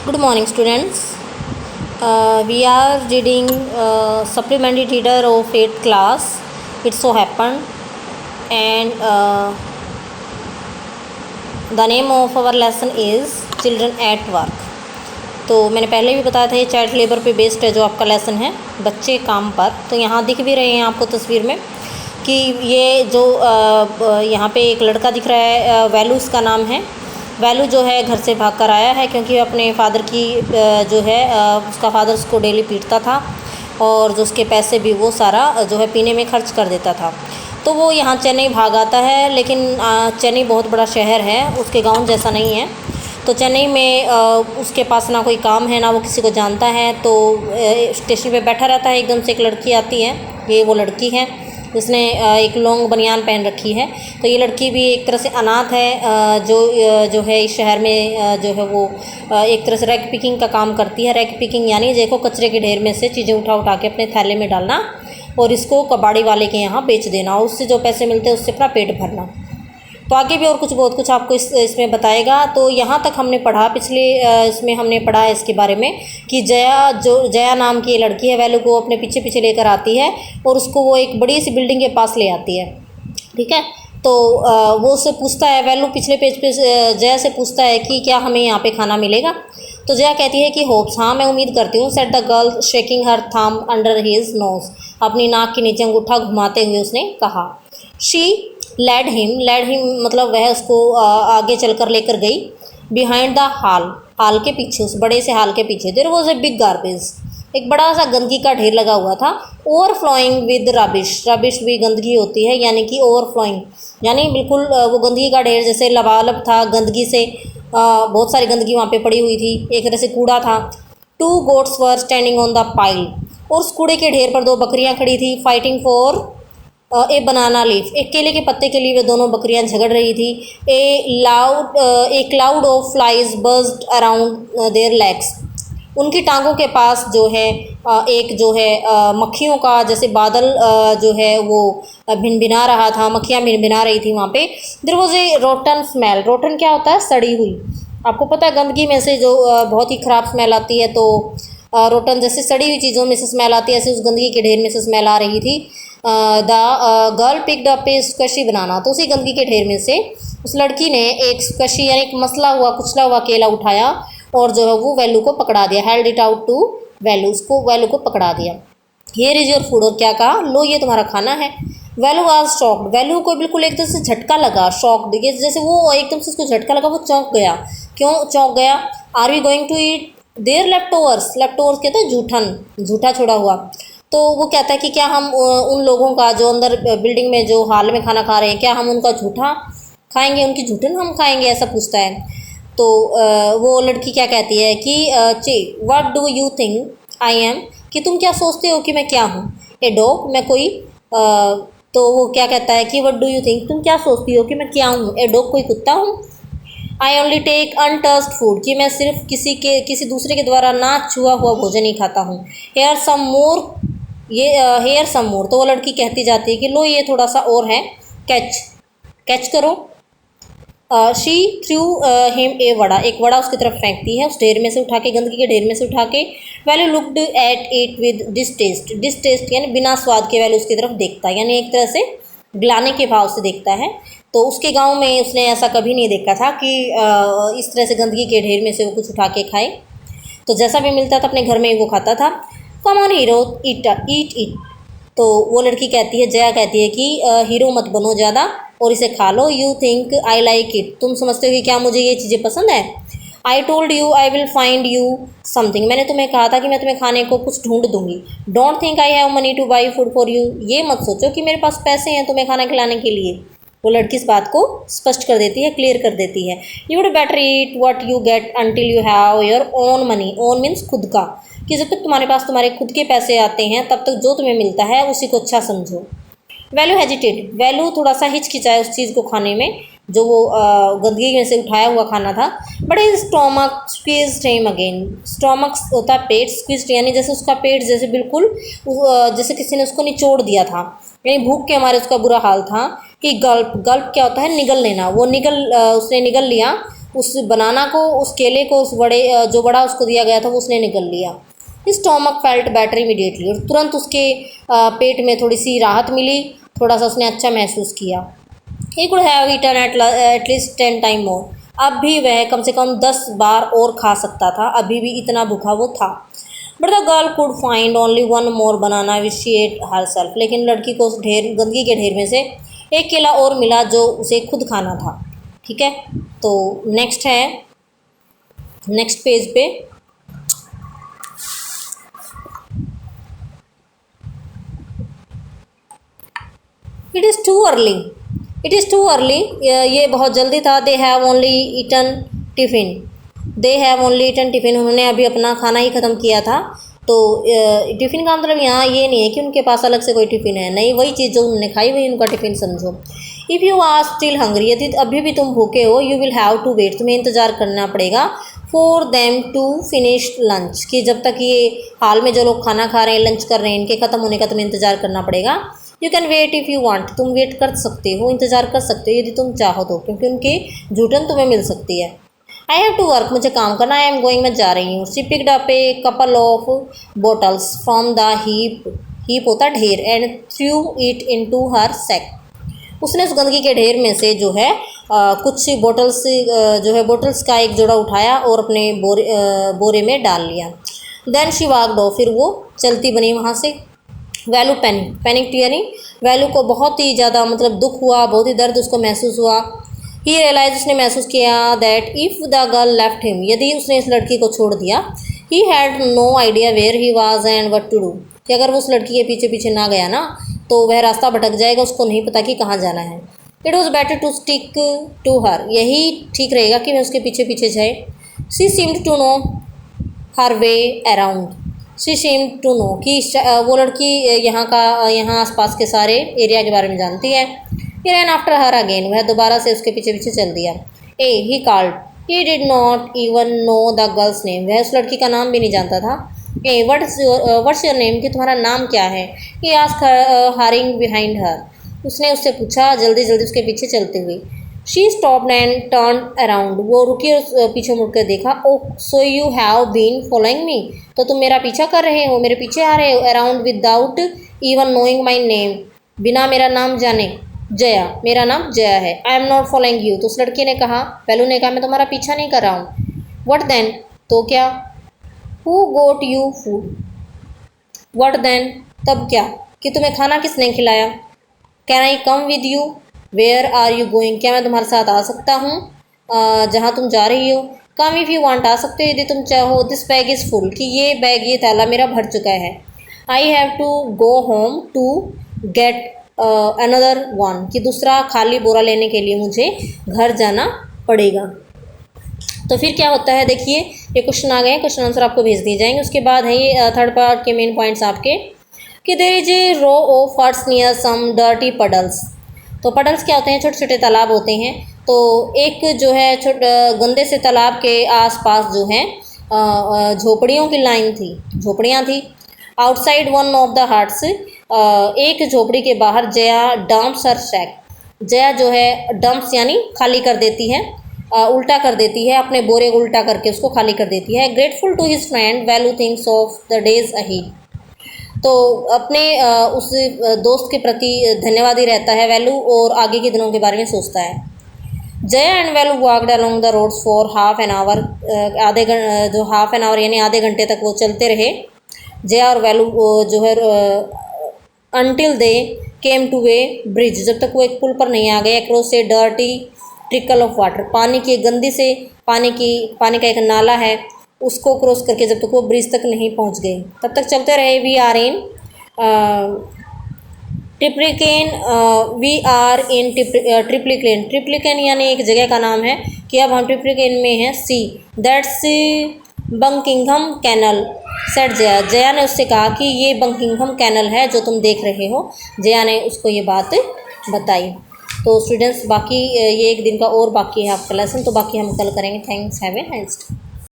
Good morning, students. We are reading supplementary reader of 8th class. It so happened, and the name of our lesson is Children at Work. तो मैंने पहले भी बताया था ये child labour पे based है जो आपका लेसन है, बच्चे काम पर। तो यहाँ दिख भी रहे हैं आपको तस्वीर में कि ये जो यहाँ पे एक लड़का दिख रहा है, वैलू उसका नाम है। वैलू जो है घर से भाग कर आया है क्योंकि अपने फादर की जो है उसका फादर उसको डेली पीटता था और जो उसके पैसे भी वो सारा जो है पीने में खर्च कर देता था। तो वो यहाँ चेन्नई भाग आता है, लेकिन चेन्नई बहुत बड़ा शहर है, उसके गांव जैसा नहीं है। तो चेन्नई में उसके पास ना कोई काम है ना वो किसी को जानता है। तो स्टेशन पे बैठा रहता है, एकदम से एक लड़की आती है। ये वो लड़की है, उसने एक लॉन्ग बनियान पहन रखी है। तो ये लड़की भी एक तरह से अनाथ है, जो है इस शहर में जो है वो एक तरह से रैग पिकिंग का काम करती है। रैग पिकिंग यानी देखो कचरे के ढेर में से चीज़ें उठा उठा के अपने थैले में डालना और इसको कबाड़ी वाले के यहाँ बेच देना, उससे जो पैसे मिलते हैं उससे अपना पेट भरना। तो आगे भी और कुछ बहुत कुछ आपको इसमें बताएगा। तो यहाँ तक हमने पढ़ा, पिछले इसमें हमने पढ़ा है इसके बारे में कि जया नाम की ये लड़की है, वैल्यू को अपने पीछे पीछे लेकर आती है और उसको वो एक बड़ी सी बिल्डिंग के पास ले आती है। ठीक है, तो वो उससे पूछता है, वैल्यू पिछले पेज पे जया से पूछता है कि क्या हमें यहाँ पे खाना मिलेगा। तो जया कहती है कि होप्स, हाँ मैं उम्मीद करती हूँ। Set the girl shaking her thumb under his nose, अपनी नाक के नीचे अंगूठा घुमाते हुए उसने कहा। शी लेड हिम मतलब वह उसको आगे चलकर लेकर गई। बिहाइंड द हाल के पीछे, उस बड़े से हाल के पीछे there was a big garbage, एक बड़ा सा गंदगी का ढेर लगा हुआ था। ओवरफ्लोइंग विद रबिश भी गंदगी होती है, यानी कि ओवरफ्लोइंग यानी बिल्कुल वो गंदगी का ढेर जैसे लबालब था गंदगी से। बहुत सारी गंदगी वहाँ पे पड़ी हुई थी, एक तरह से कूड़ा था। 2 goats were standing on the pile, और उस कूड़े के ढेर पर 2 बकरियाँ खड़ी थी। Fighting for a banana leaf, एक केले के पत्ते के लिए वे दोनों बकरियां झगड़ रही थी। A cloud of flies buzzed around their legs, उनकी टांगों के पास जो है एक जो है मक्खियों का जैसे बादल जो है वो भिनभिना रहा था, मक्खियाँ भिनभिना रही थी वहाँ पे। There was a rotten smell, rotten क्या होता है? सड़ी हुई। आपको पता है गंदगी में से जो बहुत ही ख़राब स्मेल आती है, तो रोटन जैसे सड़ी हुई चीज़ों में से स्मेल आती है, ऐसे उस गंदगी के ढेर में से स्मेल आ रही थी। द गर्ल पिक्ड अप ए स्क्वशी बनाना, तो उसी गंदगी के ढेर में से उस लड़की ने एक स्क्वशी यानी एक मसला हुआ कुचला हुआ केला उठाया और जो है वो वैल्यू को पकड़ा दिया। Held it out to Velu, उसको वैल्यू को पकड़ा दिया। हियर इज़ योर फूड, और क्या कहा? लो ये तुम्हारा खाना है। वैल्यू वाज शॉक्ड, वैल्यू को बिल्कुल एकदम से झटका लगा। शॉक देखिए, जैसे वो एकदम से उसको झटका लगा, वो चौंक गया। क्यों चौंक गया? Are we going to eat their leftovers, leftovers कहते हैं जूठन, झूठा छोड़ा हुआ। तो वो कहता है कि क्या हम उन लोगों का जो अंदर बिल्डिंग में जो हाल में खाना खा रहे हैं, क्या हम उनका झूठा खाएंगे, उनकी झूठन हम खाएंगे, ऐसा पूछता है। तो वो लड़की क्या कहती है कि ची what do you think I am, कि तुम क्या सोचते हो कि मैं क्या हूँ? ए डॉग, मैं कोई तो वो क्या कहता है कि व्हाट डू यू थिंक, तुम क्या सोचती हो कि मैं क्या हूँ? ए डॉग, कोई कुत्ता हूँ? I only take untouched food, कि मैं सिर्फ किसी दूसरे के द्वारा ना छुआ हुआ भोजन ही खाता हूँ। हेयर सम मोर, ये हेयर सम मोर, तो वो लड़की कहती जाती है कि लो ये थोड़ा सा और है, कैच करो। She threw him a vada, एक वड़ा उसकी तरफ फेंकती है, उस ढेर में से उठा के, गंदगी के ढेर में से उठा के। Valli looked at it with distaste यानी बिना स्वाद के वैल्यू उसकी तरफ देखता है, यानी एक तरह से गिलाने के भाव से देखता है। तो उसके गांव में उसने ऐसा कभी नहीं देखा था कि इस तरह से गंदगी के ढेर में से वो कुछ उठा के खाए। तो जैसा भी मिलता था अपने घर में ही वो खाता था। कम ऑन हीरो, ईट। तो वो लड़की कहती है, जया कहती है कि हीरो मत बनो ज़्यादा और इसे खा लो। You think I like it, तुम समझते हो कि क्या मुझे ये चीज़ें पसंद है? I told you I will find you something, मैंने तुम्हें कहा था कि मैं तुम्हें खाने को कुछ ढूंढ दूंगी। Don't think I have money two by food for you, ये मत सोचो कि मेरे पास पैसे हैं तुम्हें खाना खिलाने के लिए। वो लड़की इस बात को स्पष्ट कर देती है, क्लियर कर देती है। You would better eat what you get until you have your own money, own means खुद का, कि जब तक तुम्हारे पास तुम्हारे खुद के पैसे आते हैं तब तक जो तुम्हें मिलता है उसी को अच्छा समझो। वैल्यू हेजिटेट, वैल्यू थोड़ा सा हिचकिचाए उस चीज़ को खाने में जो वो गंदगी में से उठाया हुआ खाना था। But his stomach squeezed him again, stomach होता है पेट, स्क्वीज्ड यानी जैसे उसका पेट जैसे बिल्कुल जैसे किसी ने उसको निचोड़ दिया था, यानी भूख के हमारे उसका बुरा हाल था। कि गल्प क्या होता है? निगल लेना, वो उसने निगल लिया उस बनाना को, उस केले को, उस बड़े जो बड़ा उसको दिया गया था वो उसने निगल लिया। स्टोमक फेल्ट बेटर इमीडिएटली, और तुरंत उसके पेट में थोड़ी सी राहत मिली, थोड़ा सा उसने अच्छा महसूस किया। He could have eaten at least 10 time more, अब भी वह कम से कम 10 बार और खा सकता था, अभी भी इतना भूखा वो था। But the girl could find only 1 more banana which she ate herself, लेकिन लड़की को उस गंदगी के ढेर में से एक केला और मिला जो उसे खुद खाना था। ठीक है, तो नेक्स्ट है, नेक्स्ट पेज पे it is too early, it is too early, ये बहुत जल्दी था। They have only eaten tiffin, they have only eaten tiffin, उन्होंने अभी अपना खाना ही ख़त्म किया था। तो टिफ़िन का मतलब यहाँ ये नहीं है कि उनके पास अलग से कोई टिफ़िन है, नहीं, वही चीज़ जो उन्होंने खाई वही उनका टिफ़िन समझो। If you are still hungry, यदि अभी भी तुम भूखे हो, you will have to wait, तुम्हें इंतज़ार करना पड़ेगा for them to finish lunch, कि जब तक ये हाल में जो लोग खाना खा रहे हैं, लंच कर रहे हैं, इनके ख़त्म होने का तुम्हें इंतज़ार करना पड़ेगा। You can wait if you want, तुम वेट कर सकते हो, इंतज़ार कर सकते हो यदि तुम चाहो तो, क्योंकि उनकी जूठन तुम्हें मिल सकती है। आई हैव टू वर्क, मुझे काम करना, आई एम गोइंग, मैं जा रही हूँ। She picked up a couple of bottles from the heap, heap होता ढेर, and threw it into her sack, उसने उस गंदगी के ढेर में से जो है कुछ बॉटल्स जो है बॉटल्स का एक जोड़ा उठाया और अपने बोरे में डाल लिया। देन शी वॉक्ड ऑफ, फिर वो चलती बनी वहाँ से। Value panic, panic tearing, value को बहुत ही ज़्यादा मतलब दुख हुआ, बहुत ही दर्द उसको महसूस हुआ। ही रियलाइज, उसने महसूस किया that if the girl left him, यदि उसने इस लड़की को छोड़ दिया, he had no idea where he was and what to do, कि अगर वो उस लड़की के पीछे पीछे ना गया ना तो वह रास्ता भटक जाएगा, उसको नहीं पता कि कहाँ जाना है। It was better to stick to her, यही ठीक रहेगा कि वह उसके पीछे पीछे जाए। She seemed to know her way around, she seem to know, कि वो लड़की यहाँ आसपास के सारे एरिया के बारे में जानती है। ही रैन आफ्टर हर अगेन, वह दोबारा से उसके पीछे पीछे चल दिया। A he called, he did not even know the girl's name, वह उस लड़की का नाम भी नहीं जानता था। ए व्हाट्स योर नेम, कि तुम्हारा नाम क्या है। He asked hurrying behind her, उसने उससे पूछा जल्दी जल्दी उसके पीछे चलते हुए। She stopped and turn around, वो रुकी और पीछे मुड़कर देखा। Oh so you have been following me, तो तुम मेरा पीछा कर रहे हो, मेरे पीछे आ रहे हो। Around without even knowing my name, बिना मेरा नाम जाने। जया, मेरा नाम जया है। I am not following you, तो उस लड़की ने कहा, पहलू ने कहा, मैं तुम्हारा पीछा नहीं कर रहा हूँ। व्हाट देन, तो क्या। Who got you food, what then, तब क्या, कि तुम्हें खाना किसने खिलाया। Can I come with you, where are you going, क्या मैं तुम्हारे साथ आ सकता हूँ जहाँ तुम जा रही हो। कम इफ़ यू वांट, आ सकते हो यदि तुम चाहो। दिस बैग इज़ फुल, कि ये बैग, ये थैला मेरा भर चुका है। I have to go home to get another one, कि दूसरा खाली बोरा लेने के लिए मुझे घर जाना पड़ेगा। तो फिर क्या होता है, देखिए ये क्वेश्चन आ गए, क्वेश्चन आंसर आपको भेज दिए जाएंगे। उसके बाद है ये थर्ड पार्ट के मेन पॉइंट्स आपके, कि there is a row of huts near some dirty puddles. तो पडल्स क्या होते हैं, छोटे छोटे तालाब होते हैं। तो एक जो है गंदे से तालाब के आसपास जो है झोपड़ियों की लाइन थी, झोपड़ियाँ थी। Outside one of the huts, एक झोपड़ी के बाहर जया डम्प्स हर सैक, जया जो है डम्प्स यानी खाली कर देती है, उल्टा कर देती है, अपने बोरे को उल्टा करके उसको खाली कर देती है। Grateful to his friend Velu thinks of the days ahead, तो अपने उस दोस्त के प्रति धन्यवादी रहता है वैल्यू, और आगे के दिनों के बारे में सोचता है। Jaya and Velu walked along the roads for half an hour, जो हाफ एन आवर यानी आधे घंटे तक वो चलते रहे, जया और वैल्यू जो है, until they came to a bridge, जब तक वो एक पुल पर नहीं आ गए। Across a dirty trickle of water, पानी की गंदी से पानी का एक नाला है, उसको क्रॉस करके जब तक वो ब्रिज तक नहीं पहुंच गए तब तक चलते रहे। We are in Triplicane, we are in Triplicane, Triplicane यानी एक जगह का नाम है, कि अब हम ट्रिप्लिकेन में हैं। See that's Buckingham Canal, said Jaya, Jaya ने उससे कहा कि ये बंकिंघम कैनल है जो तुम देख रहे हो। जया ने उसको ये बात बताई। तो स्टूडेंट्स बाकी ये एक दिन का और बाकी है आपका लेसन, तो बाकी हम कल करेंगे। Thanks, have a nice day.